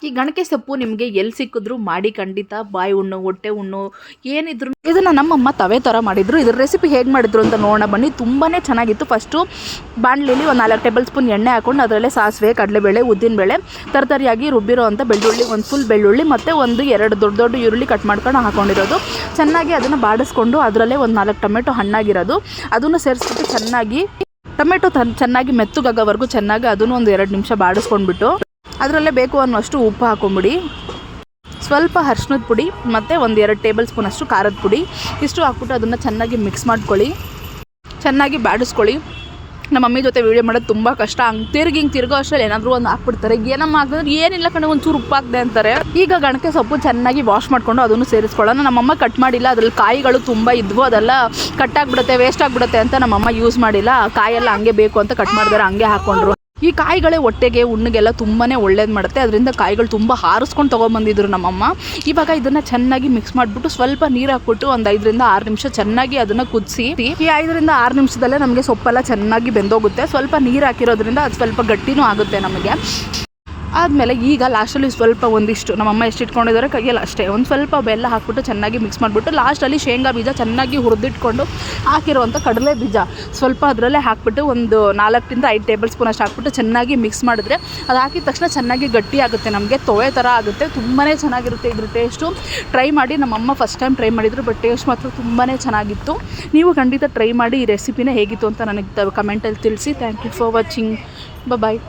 ಈ ಗಣಕೆ ಸೊಪ್ಪು ನಿಮಗೆ ಎಲ್ಲಿ ಸಿಕ್ಕಿದ್ರು ಮಾಡಿ ಖಂಡಿತ ಬಾಯಿ ಹುಣ್ಣು ಹೊಟ್ಟೆ ಹುಣ್ಣು ಏನಿದ್ರು ಇದನ್ನು ನಮ್ಮಮ್ಮ ತವೆ ಥರ ಮಾಡಿದ್ರು. ಇದ್ರ ರೆಸಿಪಿ ಹೇಗೆ ಮಾಡಿದ್ರು ಅಂತ ನೋಡೋಣ ಬನ್ನಿ. ತುಂಬಾ ಚೆನ್ನಾಗಿತ್ತು. ಫಸ್ಟು ಬಾಣಲಿಲಿ ಒಂದು 4 ಟೇಬಲ್ ಸ್ಪೂನ್ ಎಣ್ಣೆ ಹಾಕೊಂಡು ಅದರಲ್ಲೇ ಸಾಸಿವೆ, ಕಡಲೆಬೇಳೆ, ಉದ್ದಿನಬೇಳೆ, ತರತರಿಯಾಗಿ ರುಬ್ಬಿರೋ ಅಂಥ ಬೆಳ್ಳುಳ್ಳಿ, ಒಂದು ಫುಲ್ ಬೆಳ್ಳುಳ್ಳಿ ಮತ್ತು 1-2 ದೊಡ್ಡ ದೊಡ್ಡ ಈರುಳ್ಳಿ ಕಟ್ ಮಾಡ್ಕೊಂಡು ಹಾಕೊಂಡಿರೋದು. ಚೆನ್ನಾಗಿ ಅದನ್ನು ಬಾಡಿಸ್ಕೊಂಡು ಅದರಲ್ಲೇ ಒಂದು 4 ಟೊಮೆಟೊ ಹಣ್ಣಾಗಿರೋದು ಅದನ್ನು ಸೇರಿಸ್ಬಿಟ್ಟು ಚೆನ್ನಾಗಿ ಟೊಮೆಟೊ ಚೆನ್ನಾಗಿ ಮೆತ್ತಗಾಗೋವರೆಗೂ ಚೆನ್ನಾಗಿ ಅದನ್ನು ಒಂದು 2 ನಿಮಿಷ ಬಾಡಿಸ್ಕೊಂಡ್ಬಿಟ್ಟು ಅದರಲ್ಲೇ ಬೇಕು ಅನ್ನೋಷ್ಟು ಉಪ್ಪು ಹಾಕೊಂಬಿಡಿ, ಸ್ವಲ್ಪ ಅರಿಶಿನದ ಪುಡಿ ಮತ್ತು 1-2 ಟೇಬಲ್ ಸ್ಪೂನ್ ಅಷ್ಟು ಖಾರದ ಪುಡಿ ಇಷ್ಟು ಹಾಕ್ಬಿಟ್ಟು ಅದನ್ನು ಚೆನ್ನಾಗಿ ಮಿಕ್ಸ್ ಮಾಡ್ಕೊಳ್ಳಿ, ಚೆನ್ನಾಗಿ ಬಾಡಿಸ್ಕೊಳ್ಳಿ. ನಮ್ಮ ಮಮ್ಮಿ ಜೊತೆ ವೀಡಿಯೋ ಮಾಡೋದು ತುಂಬ ಕಷ್ಟ. ಹಿಂಗೆ ತಿರ್ಗೋ ಅಷ್ಟರಲ್ಲಿ ಏನಾದರೂ ಒಂದು ಹಾಕ್ಬಿಡ್ತಾರೆ. ಏನಮ್ಮ ಹಾಕಿದ್ರೆ ಏನಿಲ್ಲ ಕಣೆ ಒಂಚೂರು ಉಪ್ಪು ಹಾಕ್ದೆ ಅಂತಾರೆ. ಈಗ ಗಣಕೆ ಸೊಪ್ಪು ಚೆನ್ನಾಗಿ ವಾಶ್ ಮಾಡಿಕೊಂಡು ಅದನ್ನು ಸೇರಿಸ್ಕೊಳ್ಳೋಣ. ನಮ್ಮಮ್ಮ ಕಟ್ ಮಾಡಿಲ್ಲ, ಅದ್ರಲ್ಲಿ ಕಾಯಿಗಳು ತುಂಬ ಇದ್ವು, ಅದೆಲ್ಲ ಕಟ್ಟಾಗ್ಬಿಡುತ್ತೆ, ವೇಸ್ಟ್ ಆಗಿಬಿಡುತ್ತೆ ಅಂತ ನಮ್ಮಮ್ಮ ಯೂಸ್ ಮಾಡಿಲ್ಲ. ಕಾಯೆಲ್ಲ ಹಂಗೆ ಬೇಕು ಅಂತ ಕಟ್ ಮಾಡಿದಾರೆ, ಹಂಗೆ ಹಾಕ್ಕೊಂಡ್ರು. ಈ ಕಾಯಿಗಳೇ ಹೊಟ್ಟೆಗೆ ಹುಣ್ಣಿಗೆಲ್ಲ ತುಂಬಾ ಒಳ್ಳೇದು ಮಾಡುತ್ತೆ. ಅದರಿಂದ ಕಾಯಿಗಳು ತುಂಬ ಹಾರಿಸ್ಕೊಂಡು ತೊಗೊಂಬಂದಿದ್ರು ನಮ್ಮಮ್ಮ. ಇವಾಗ ಇದನ್ನು ಚೆನ್ನಾಗಿ ಮಿಕ್ಸ್ ಮಾಡಿಬಿಟ್ಟು ಸ್ವಲ್ಪ ನೀರು ಹಾಕ್ಬಿಟ್ಟು ಒಂದು 5-6 ನಿಮಿಷ ಚೆನ್ನಾಗಿ ಅದನ್ನು ಕುದಿಸಿ. ಈ 5-6 ನಿಮಿಷದಲ್ಲೇ ನಮಗೆ ಸೊಪ್ಪೆಲ್ಲ ಚೆನ್ನಾಗಿ ಬೆಂದೋಗುತ್ತೆ. ಸ್ವಲ್ಪ ನೀರು ಹಾಕಿರೋದ್ರಿಂದ ಅದು ಸ್ವಲ್ಪ ಗಟ್ಟಿನೂ ಆಗುತ್ತೆ ನಮಗೆ. ಆದಮೇಲೆ ಈಗ ಲಾಸ್ಟಲ್ಲಿ ಸ್ವಲ್ಪ ಒಂದಿಷ್ಟು ನಮ್ಮಮ್ಮ ಎಷ್ಟು ಇಟ್ಕೊಂಡಿದ್ದಾರೆ ಕೈಯಲ್ಲಿ ಅಷ್ಟೇ ಒಂದು ಸ್ವಲ್ಪ ಬೆಲ್ಲ ಹಾಕ್ಬಿಟ್ಟು ಚೆನ್ನಾಗಿ ಮಿಕ್ಸ್ ಮಾಡಿಬಿಟ್ಟು ಲಾಸ್ಟಲ್ಲಿ ಶೇಂಗಾ ಬೀಜ ಚೆನ್ನಾಗಿ ಹುರಿದಿಟ್ಕೊಂಡು ಹಾಕಿರುವಂಥ ಕಡಲೆ ಬೀಜ ಸ್ವಲ್ಪ ಅದರಲ್ಲೇ ಹಾಕ್ಬಿಟ್ಟು ಒಂದು 4-5 ಟೇಬಲ್ ಸ್ಪೂನ್ ಅಷ್ಟು ಹಾಕ್ಬಿಟ್ಟು ಚೆನ್ನಾಗಿ ಮಿಕ್ಸ್ ಮಾಡಿದ್ರೆ ಅದು ಹಾಕಿದ ತಕ್ಷಣ ಚೆನ್ನಾಗಿ ಗಟ್ಟಿ ಆಗುತ್ತೆ, ನಮಗೆ ತೊವೆ ಥರ ಆಗುತ್ತೆ. ತುಂಬಾ ಚೆನ್ನಾಗಿರುತ್ತೆ ಇದ್ರ ಟೇಸ್ಟು. ಟ್ರೈ ಮಾಡಿ. ನಮ್ಮಮ್ಮ ಫಸ್ಟ್ ಟೈಮ್ ಟ್ರೈ ಮಾಡಿದ್ರು, ಬಟ್ ಟೇಸ್ಟ್ ಮಾತ್ರ ತುಂಬಾ ಚೆನ್ನಾಗಿತ್ತು. ನೀವು ಖಂಡಿತ ಟ್ರೈ ಮಾಡಿ. ಈ ರೆಸಿಪಿನೇ ಹೇಗಿತ್ತು ಅಂತ ನನಗೆ ಕಮೆಂಟಲ್ಲಿ ತಿಳಿಸಿ. Thank you for watching. Bye.